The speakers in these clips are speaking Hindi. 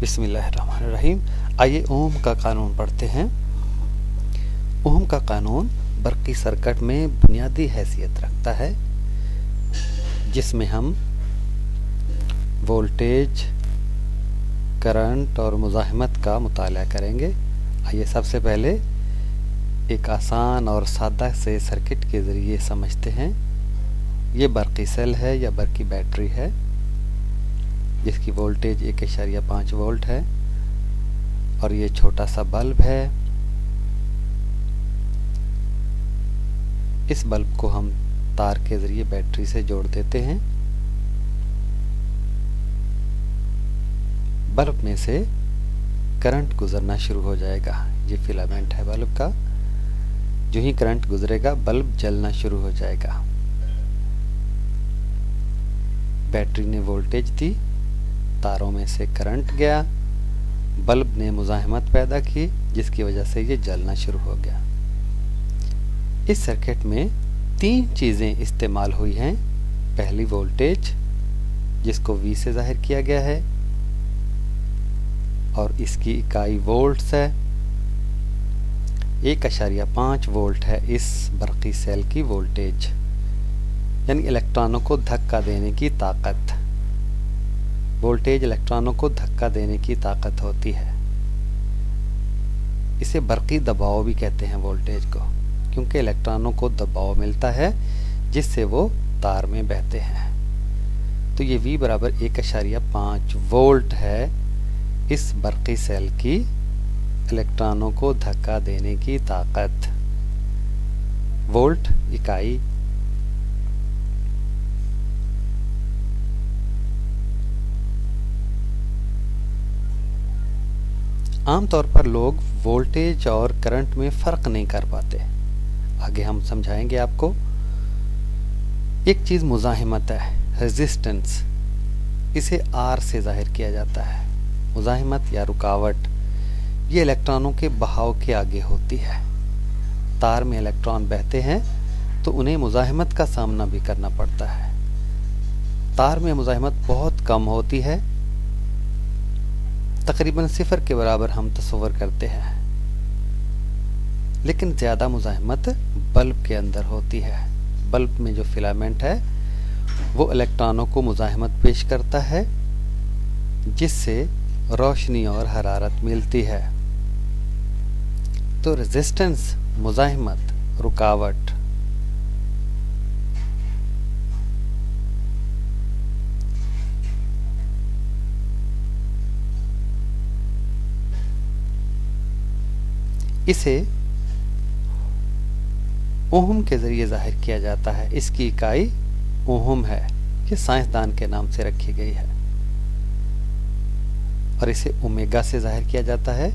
बिस्मिल्लाहिर्रहमानिर्रहीम। आइए ओम का कानून पढ़ते हैं। ओम का कानून बरक़ी सर्किट में बुनियादी हैसियत रखता है, जिसमें हम वोल्टेज, करंट और मुज़ाहिमत का मुताला करेंगे। आइए सबसे पहले एक आसान और सादा से सर्किट के ज़रिए समझते हैं। ये बरक़ी सेल है या बरक़ी बैटरी है, जिसकी वोल्टेज 1.5 वोल्ट है, और ये छोटा सा बल्ब है। इस बल्ब को हम तार के ज़रिए बैटरी से जोड़ देते हैं। बल्ब में से करंट गुजरना शुरू हो जाएगा। ये फिलामेंट है बल्ब का। जो ही करंट गुजरेगा बल्ब जलना शुरू हो जाएगा। बैटरी ने वोल्टेज दी, तारों में से करंट गया, बल्ब ने मुज़ाहिमत पैदा की, जिसकी वजह से ये जलना शुरू हो गया। इस सर्किट में 3 चीज़ें इस्तेमाल हुई हैं। पहली वोल्टेज, जिसको V से ज़ाहिर किया गया है और इसकी इकाई वोल्ट्स है। 1.5 वोल्ट है इस बरक़ी सेल की वोल्टेज, यानी इलेक्ट्रॉनों को धक्का देने की ताकत। वोल्टेज इलेक्ट्रॉनों को धक्का देने की ताकत होती है। इसे बरक़ी दबाव भी कहते हैं वोल्टेज को, क्योंकि इलेक्ट्रॉनों को दबाव मिलता है जिससे वो तार में बहते हैं। तो ये V बराबर 1.5 वोल्ट है इस बरक़ी सेल की इलेक्ट्रॉनों को धक्का देने की ताकत। वोल्ट इकाई आमतौर पर लोग वोल्टेज और करंट में फ़र्क नहीं कर पाते। आगे हम समझाएंगे आपको। एक चीज़ मुज़ाहिमत है, रेजिस्टेंस। इसे R से ज़ाहिर किया जाता है। मुज़ाहिमत या रुकावट ये इलेक्ट्रॉनों के बहाव के आगे होती है। तार में इलेक्ट्रॉन बहते हैं तो उन्हें मुज़ाहिमत का सामना भी करना पड़ता है। तार में मुज़ाहिमत बहुत कम होती है, तकरीबन 0 के बराबर हम तस्वर करते हैं, लेकिन ज़्यादा मुज़ाहिमत बल्ब के अंदर होती है। बल्ब में जो फिलामेंट है वो इलेक्ट्रॉनों को मुज़ाहिमत पेश करता है, जिससे रोशनी और हरारत मिलती है। तो रेजिस्टेंस, मुज़ाहिमत, रुकावट। इसे ओहम के ज़रिए ज़ाहिर किया जाता है। इसकी इकाई ओहम है। ये साइंसदान के नाम से रखी गई है, और इसे ओमेगा से ज़ाहिर किया जाता है।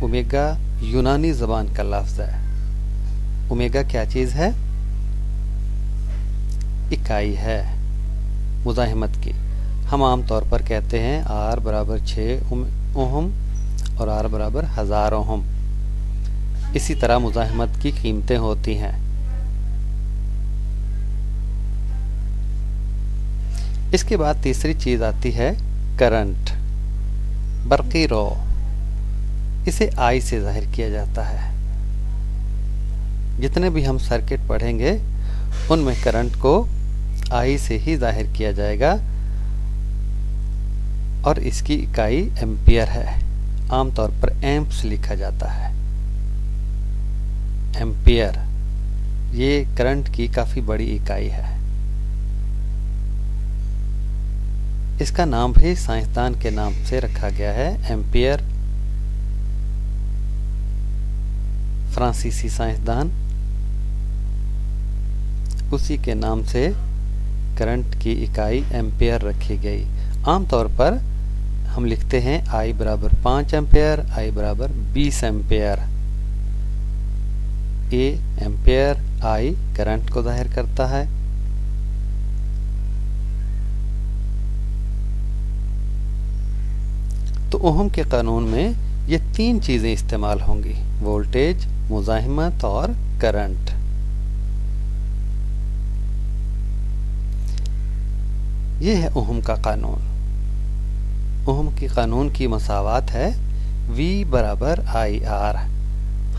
ओमेगा यूनानी ज़बान का लफ्ज़ है। ओमेगा क्या चीज़ है? इकाई है मुज़ाहिमत की। हम आम तौर पर कहते हैं R बराबर 6 ओहम और R बराबर 1000 ओहम। इसी तरह मुज़ाहिमत की कीमतें होती हैं। इसके बाद तीसरी चीज़ आती है करंट, बरक़ी रॉ। इसे I से ज़ाहिर किया जाता है। जितने भी हम सर्किट पढ़ेंगे उनमें करंट को I से ही ज़ाहिर किया जाएगा, और इसकी इकाई एम्पियर है। आमतौर पर एम्प्स लिखा जाता है। एम्पियर ये करंट की काफ़ी बड़ी इकाई है। इसका नाम भी साइंसदान के नाम से रखा गया है, एम्पियर। फ्रांसीसी साइंसदान, उसी के नाम से करंट की इकाई एम्पियर रखी गई। आमतौर पर हम लिखते हैं I बराबर 5 एम्पियर, I बराबर 20 ampere. A ampere, I current को ज़ाहिर करता है। तो ओहम के कानून में ये 3 चीज़ें इस्तेमाल होंगी, वोल्टेज, मुज़ाहिमत और करंट। ये है ओहम का कानून। ओहम के कानून की मसावात है V बराबर आई आर।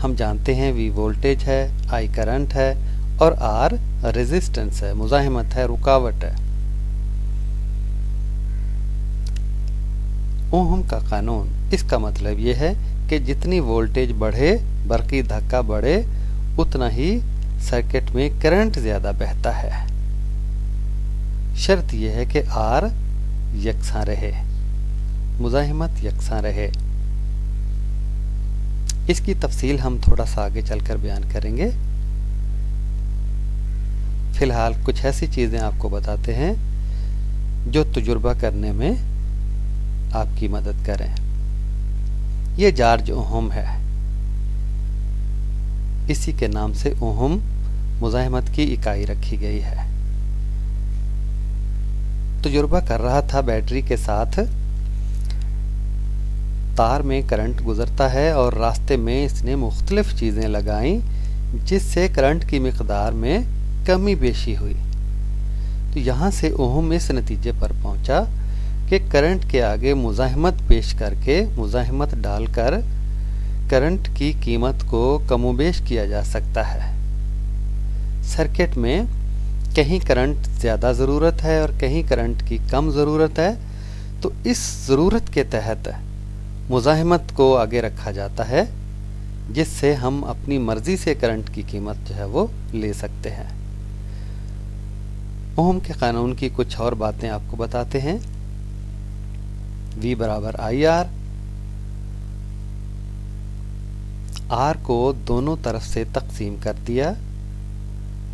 हम जानते हैं V वोल्टेज है, I करंट है और R रेजिस्टेंस है, मुज़ाहिमत है, रुकावट है। ओहम का कानून, इसका मतलब ये है कि जितनी वोल्टेज बढ़े, बरक़ी धक्का बढ़े, उतना ही सर्किट में करंट ज़्यादा बहता है। शर्त यह है कि R यकसां रहे, मुज़ाहिमत यकसां रहे। इसकी तफसील हम थोड़ा सा आगे चलकर बयान करेंगे। फिलहाल कुछ ऐसी चीज़ें आपको बताते हैं जो तजुर्बा करने में आपकी मदद करें। ये जॉर्ज ओहम है, इसी के नाम से ओहम मुज़ाहिमत की इकाई रखी गई है। तजुर्बा कर रहा था बैटरी के साथ, तार में करंट गुजरता है और रास्ते में इसने मुख्तलिफ चीज़ें लगाईं जिससे करंट की मिकदार में कमी बेशी हुई। तो यहाँ से ओहम इस नतीजे पर पहुँचा कि करंट के आगे मुज़ाहिमत पेश करके, मुज़ाहिमत डालकर करंट की कीमत को कमोबेश किया जा सकता है। सर्किट में कहीं करंट ज़्यादा ज़रूरत है और कहीं करंट की कम ज़रूरत है, तो इस ज़रूरत के तहत मुज़ाहिमत को आगे रखा जाता है जिससे हम अपनी मर्ज़ी से करंट की कीमत जो है वो ले सकते हैं। ओहम के कानून की कुछ और बातें आपको बताते हैं। V बराबर आई आर। R को दोनों तरफ से तकसीम कर दिया,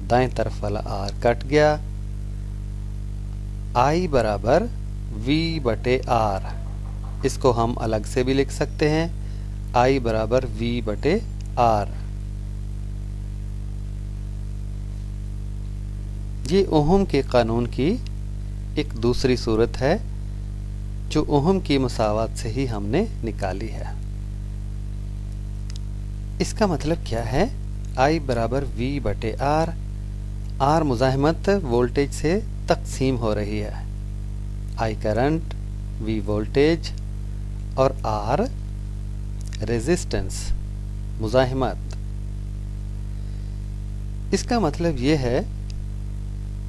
दाएं तरफ वाला R कट गया। I बराबर V बटे R। इसको हम अलग से भी लिख सकते हैं, I बराबर V बटे R। ये ओहम के कानून की एक दूसरी सूरत है जो ओहम की मसावात से ही हमने निकाली है। इसका मतलब क्या है? I बराबर V बटे R। R मुज़ाहिमत वोल्टेज से तकसीम हो रही है, I करंट, V वोल्टेज और R रेजिस्टेंस, मुज़ाहिमत। इसका मतलब ये है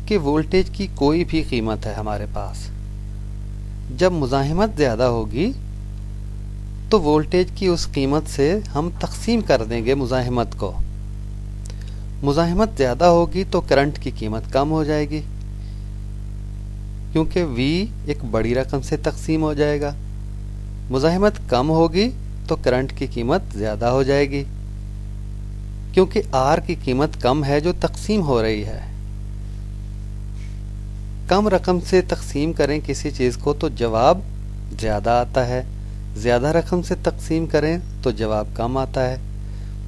कि वोल्टेज की कोई भी कीमत है हमारे पास, जब मुज़ाहिमत ज़्यादा होगी तो वोल्टेज की उस कीमत से हम तकसीम कर देंगे मुज़ाहिमत को। मुज़ाहिमत ज़्यादा होगी तो करंट की कीमत कम हो जाएगी, क्योंकि V एक बड़ी रकम से तकसीम हो जाएगा। मुज़ाहिमत कम होगी तो करंट की कीमत ज़्यादा हो जाएगी, क्योंकि R की कीमत कम है जो तकसीम हो रही है। कम रकम से तकसीम करें किसी चीज़ को तो जवाब ज़्यादा आता है, ज़्यादा रकम से तकसीम करें तो जवाब कम आता है।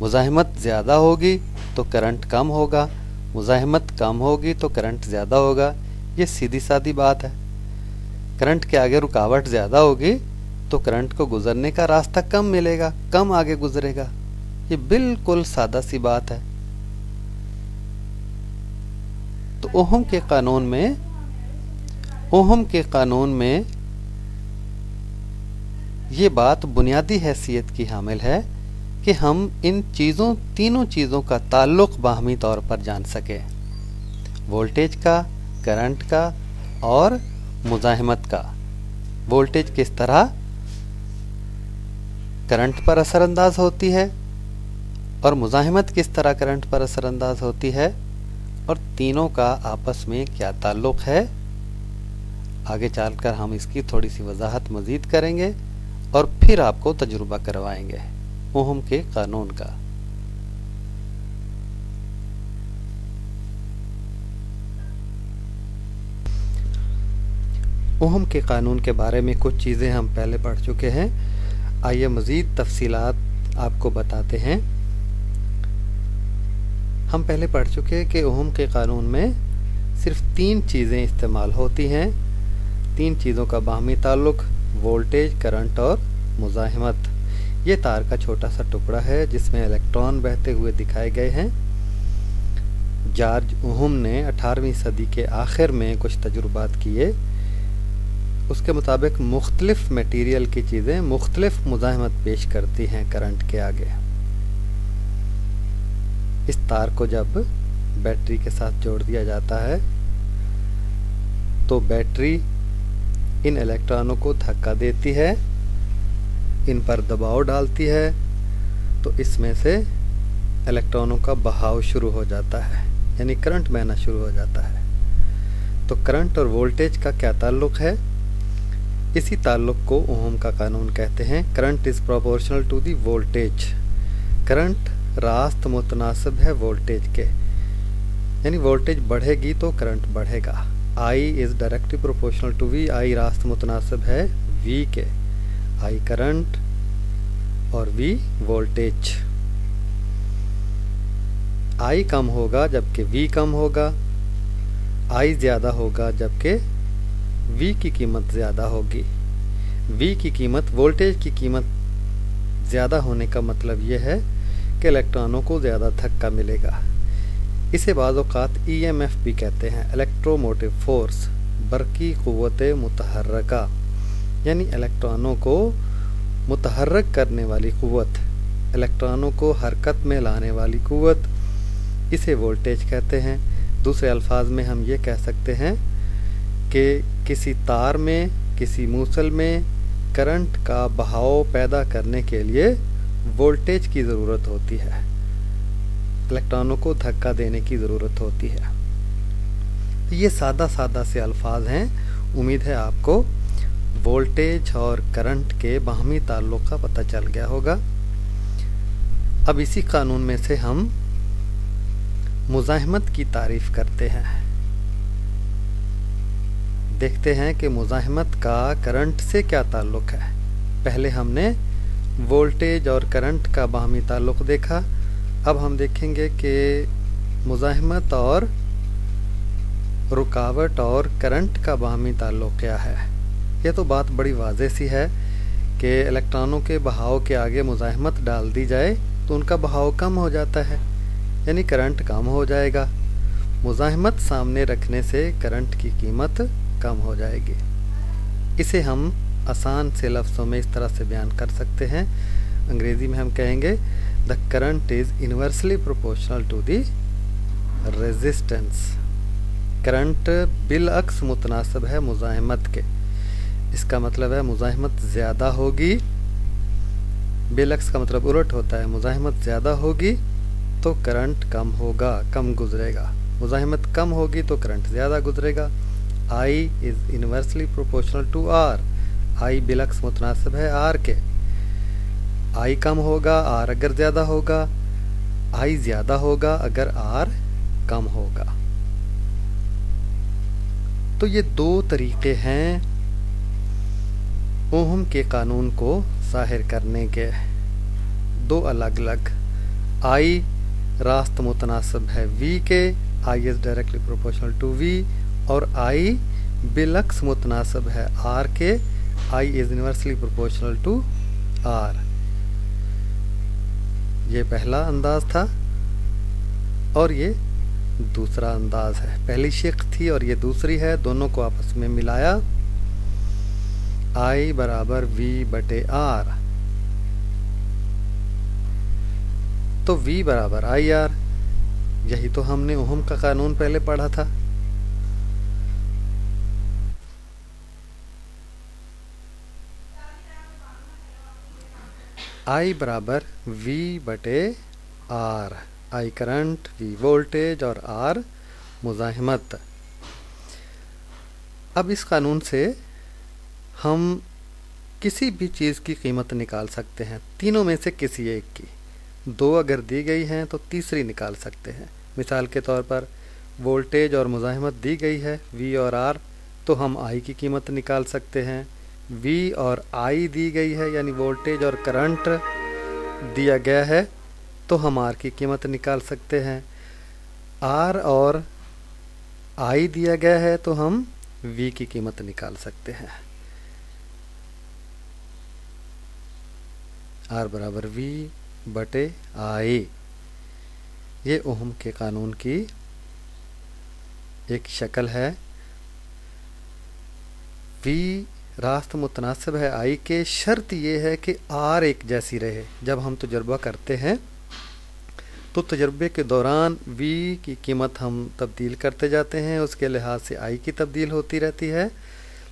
मुज़ाहिमत ज़्यादा होगी तो करंट कम होगा, मुज़ाहिमत कम होगी तो करंट ज़्यादा होगा। ये सीधी सादी बात है। करंट के आगे रुकावट ज़्यादा होगी तो करंट को गुजरने का रास्ता कम मिलेगा, कम आगे गुजरेगा। ये बिल्कुल सादा सी बात है। तो ओहम के कानून में ये बात बुनियादी हैसियत की हामिल है कि हम इन तीनों चीज़ों का ताल्लुक़ बाहमी तौर पर जान सकें, वोल्टेज का, करंट का और मुज़ाहिमत का। वोल्टेज किस तरह करंट पर असरअंदाज होती है और मुज़ाहिमत किस तरह करंट पर असरअंदाज होती है, और तीनों का आपस में क्या ताल्लुक़ है। आगे चलकर हम इसकी थोड़ी सी वजाहत मज़ीद करेंगे और फिर आपको तजुर्बा करवाएंगे ओहम के कानून का। ओहम के कानून के बारे में कुछ चीज़ें हम पहले पढ़ चुके हैं, आइए मज़ीद तफसीलात आपको बताते हैं। हम पहले पढ़ चुके हैं कि ओहम के कानून में सिर्फ 3 चीज़ें इस्तेमाल होती हैं। 3 चीज़ों का बाहमी ताल्लुक़, वोल्टेज, करंट और मुज़ाहिमत। ये तार का छोटा सा टुकड़ा है जिसमें इलेक्ट्रॉन बहते हुए दिखाए गए हैं। जॉर्ज ओहम ने 18वीं सदी के आखिर में कुछ तजुर्बात किए। उसके मुताबिक मुख्तलिफ मटेरियल की चीज़ें मुख्तलिफ मुज़ाहिमत पेश करती हैं करंट के आगे। इस तार को जब बैटरी के साथ जोड़ दिया जाता है तो बैटरी इन इलेक्ट्रॉनों को धक्का देती है, इन पर दबाव डालती है, तो इसमें से इलेक्ट्रॉनों का बहाव शुरू हो जाता है, यानी करंट बहना शुरू हो जाता है। तो करंट और वोल्टेज का क्या ताल्लुक़ है? इसी ताल्लुक़ को ओहम का कानून कहते हैं। Current is proportional to the voltage. Current रास्त मुतनासिब है वोल्टेज के, यानी वोल्टेज बढ़ेगी तो करंट बढ़ेगा। I is directly proportional to V। I रास्त मुतनासिब है V के। I करंट और V वोल्टेज। I कम होगा जबकि V कम होगा, I ज़्यादा होगा जबकि V की कीमत ज़्यादा होगी। V की कीमत, वोल्टेज की कीमत ज़्यादा होने का मतलब यह है कि इलेक्ट्रॉनों को ज़्यादा धक्का मिलेगा। इसे बाज़ औक़ात EMF भी कहते हैं, इलेक्ट्रोमोटिव फोर्स, बरक़ी क़ुव्वत मुतहर्रका, यानी इलेक्ट्रॉनों को मुतहर्रक करने वाली क़ुव्वत, इलेक्ट्रॉनों को हरकत में लाने वाली क़ुव्वत, इसे वोल्टेज कहते हैं। दूसरे अल्फाज में हम ये कह सकते हैं कि किसी तार में, किसी मूसल में करंट का बहाव पैदा करने के लिए वोल्टेज की ज़रूरत होती है, इलेक्ट्रॉनों को धक्का देने की ज़रूरत होती है। ये सादा सादा से अल्फाज हैं। उम्मीद है आपको वोल्टेज और करंट के बाहमी ताल्लुक़ का पता चल गया होगा। अब इसी कानून में से हम मुज़ाहिमत की तारीफ़ करते हैं। देखते हैं कि मुज़ाहिमत का करंट से क्या ताल्लुक़ है। पहले हमने वोल्टेज और करंट का बाहमी ताल्लुक़ देखा, अब हम देखेंगे कि मुज़ाहिमत और रुकावट और करंट का बाहमी ताल्लुक़ क्या है। ये तो बात बड़ी वाज़ेह सी है कि इलेक्ट्रॉनों के बहाव के आगे मुज़ाहिमत डाल दी जाए तो उनका बहाव कम हो जाता है, यानी करंट कम हो जाएगा। मुज़ाहिमत सामने रखने से करंट की कीमत कम हो जाएगी। इसे हम आसान से लफ्ज़ों में इस तरह से बयान कर सकते हैं। अंग्रेज़ी में हम कहेंगे the current is inversely proportional to the resistance. Current बिलअक्स मुतनासिब है मुज़ाहिमत के। इसका मतलब है मुज़ाहिमत ज़्यादा होगी, बिलअक्स का मतलब उलट होता है, मुज़ाहिमत ज़्यादा होगी तो करंट कम होगा, कम गुजरेगा। मुज़ाहिमत कम होगी तो करंट ज़्यादा गुजरेगा। I is inversely proportional to R। I बिलअक्स मुतनासिब है R के। I कम होगा R अगर ज़्यादा होगा, I ज़्यादा होगा अगर R कम होगा। तो ये दो तरीक़े हैं ओहम के कानून को ज़ाहिर करने के, दो अलग अलग। I रास्त मुतनासिब है V के, I is directly proportional to V, और I बिलअक्स मुतनासिब है R के, I is inversely proportional to R। ये पहला अंदाज था और ये दूसरा अंदाज है। पहली शिक थी और ये दूसरी है, दोनों को आपस में मिलाया I बराबर V बटे R, तो V बराबर IR। यही तो हमने ओहम का कानून पहले पढ़ा था। I बराबर V बटे R। I current, V voltage और R मुज़ाहिमत। अब इस कानून से हम किसी भी चीज़ की कीमत निकाल सकते हैं, तीनों में से किसी एक की। दो अगर दी गई हैं तो तीसरी निकाल सकते हैं। मिसाल के तौर पर वोल्टेज और मुज़ाहिमत दी गई है V और R, तो हम I की कीमत निकाल सकते हैं। V और I दी गई है, यानी वोल्टेज और करंट दिया गया है, तो हम R की कीमत निकाल सकते हैं। R और I दिया गया है तो हम V की कीमत निकाल सकते हैं। R बराबर V बटे I। ये ओहम के कानून की एक शक्ल है। V रास्त मुतनासिब है आई के, शर्त ये है कि आर एक जैसी रहे। जब हम तजुर्बा करते हैं तो तजुर्बे के दौरान वी की कीमत हम तब्दील करते जाते हैं, उसके लिहाज से आई की तब्दील होती रहती है,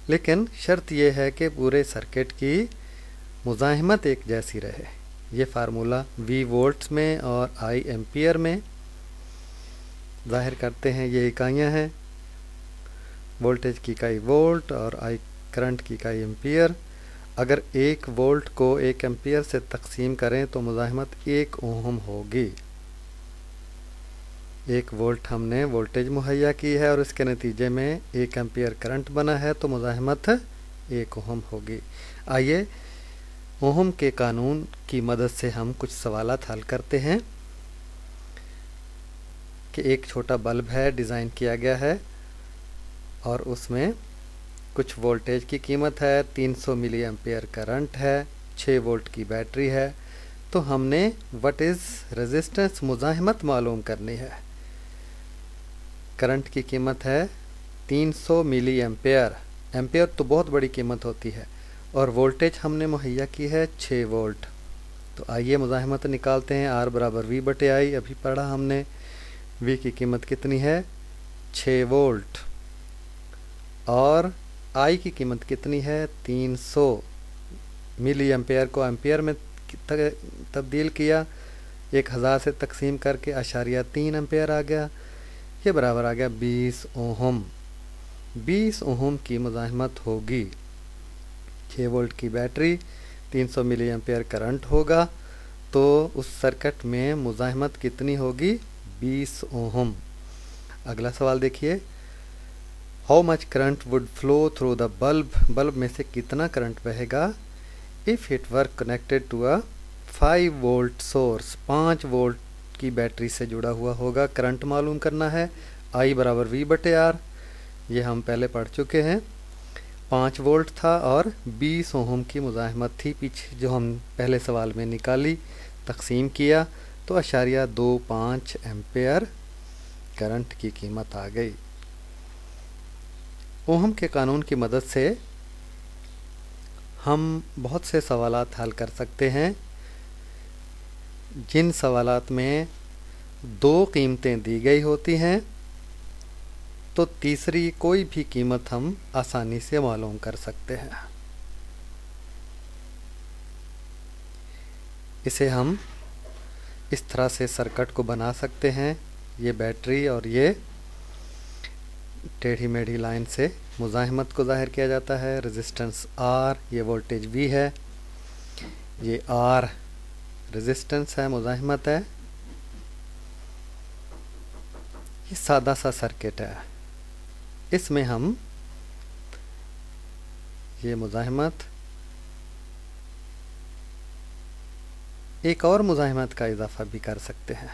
लेकिन शर्त यह है कि पूरे सर्किट की मुज़ाहिमत एक जैसी रहे। ये फार्मूला वी वोल्ट्स में और आई एम्पियर में ज़ाहिर करते हैं। ये इकाइयाँ हैं, वोल्टेज की इकाई वोल्ट और आई करंट की इकाई एम्पियर। अगर 1 वोल्ट को 1 एम्पियर से तकसीम करें तो मुज़ाहिमत 1 ओहम होगी। 1 वोल्ट हमने वोल्टेज मुहैया की है और इसके नतीजे में 1 एम्पियर करंट बना है, तो मुज़ाहिमत 1 ओहम होगी। आइए ओहम के कानून की मदद से हम कुछ सवालात हल करते हैं कि एक छोटा बल्ब है, डिज़ाइन किया गया है और उसमें कुछ वोल्टेज की कीमत है, 300 मिली एम्पियर करंट है, 6 वोल्ट की बैटरी है। तो हमने व्हाट इज़ रेजिस्टेंस मुज़ाहिमत मालूम करनी है। करंट की कीमत है 300 मिली एम्पियर, एम्पियर तो बहुत बड़ी कीमत होती है, और वोल्टेज हमने मुहैया की है 6 वोल्ट। तो आइए मुज़ाहिमत निकालते हैं। आर बराबर वी बटे आई, अभी पढ़ा हमने। वी की कीमत कितनी है? 6 वोल्ट। और आई की कीमत कितनी है? 300 मिली एम्पेयर को एम्पेयर में तब्दील किया, 1000 से तकसीम करके 0.3 एम्पेयर आ गया। ये बराबर आ गया 20 ओहम। 20 ओहम की मुज़ाहिमत होगी। 6 वोल्ट की बैटरी, 300 मिली एम्पेयर करंट होगा, तो उस सर्किट में मुज़ाहिमत कितनी होगी? 20 ओहम। अगला सवाल देखिए, how much current would flow through the bulb, bulb में से कितना करंट बहेगा if it were connected to a 5 volt source, 5 volt की बैटरी से जुड़ा हुआ होगा। करंट मालूम करना है। आई बराबर वी बटे आर, ये हम पहले पढ़ चुके हैं। 5 वोल्ट था और 20 ओहम की मुज़ाहिमत थी पीछे, जो हम पहले सवाल में निकाली, तकसीम किया तो 0.25 एम्पेयर करंट की कीमत आ गई। ओहम के कानून की मदद से हम बहुत से सवालात हल कर सकते हैं, जिन सवालात में 2 कीमतें दी गई होती हैं, तो तीसरी कोई भी कीमत हम आसानी से मालूम कर सकते हैं। इसे हम इस तरह से सर्किट को बना सकते हैं। ये बैटरी और ये टेढ़ी मेढ़ी लाइन से मुज़ाहिमत को ज़ाहिर किया जाता है। रेजिस्टेंस आर, ये वोल्टेज वी है, ये आर रेजिस्टेंस है, मुज़ाहिमत है। ये सादा सा सर्किट है। इसमें हम ये मुज़ाहिमत, एक और मुज़ाहिमत का इजाफा भी कर सकते हैं,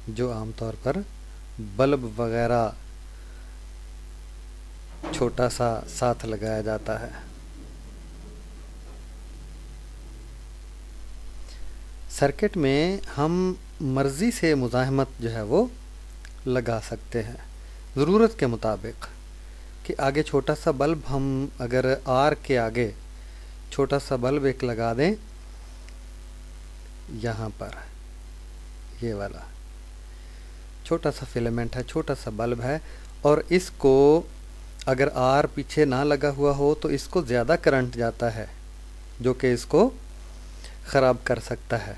जो आमतौर पर बल्ब वगैरह छोटा सा साथ लगाया जाता है। सर्किट में हम मर्ज़ी से मुज़ाहिमत जो है वो लगा सकते हैं ज़रूरत के मुताबिक। कि आगे छोटा सा बल्ब, हम अगर आर के आगे छोटा सा बल्ब एक लगा दें, यहाँ पर ये वाला छोटा सा फिलामेंट है, छोटा सा बल्ब है, और इसको अगर आर पीछे ना लगा हुआ हो तो इसको ज़्यादा करंट जाता है, जो कि इसको ख़राब कर सकता है।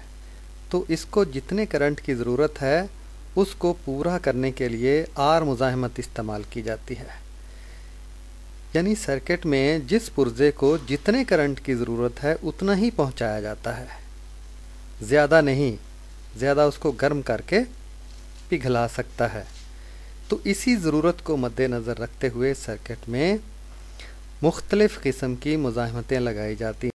तो इसको जितने करंट की ज़रूरत है उसको पूरा करने के लिए आर मुज़ाहिमत इस्तेमाल की जाती है। यानी सर्किट में जिस पुर्जे को जितने करंट की ज़रूरत है उतना ही पहुंचाया जाता है, ज़्यादा नहीं। ज़्यादा उसको गर्म करके पिघला सकता है। तो इसी ज़रूरत को मद्देनज़र रखते हुए सर्किट में मुख्तलिफ़ किस्म की मुज़ाहिमतें लगाई जाती हैं।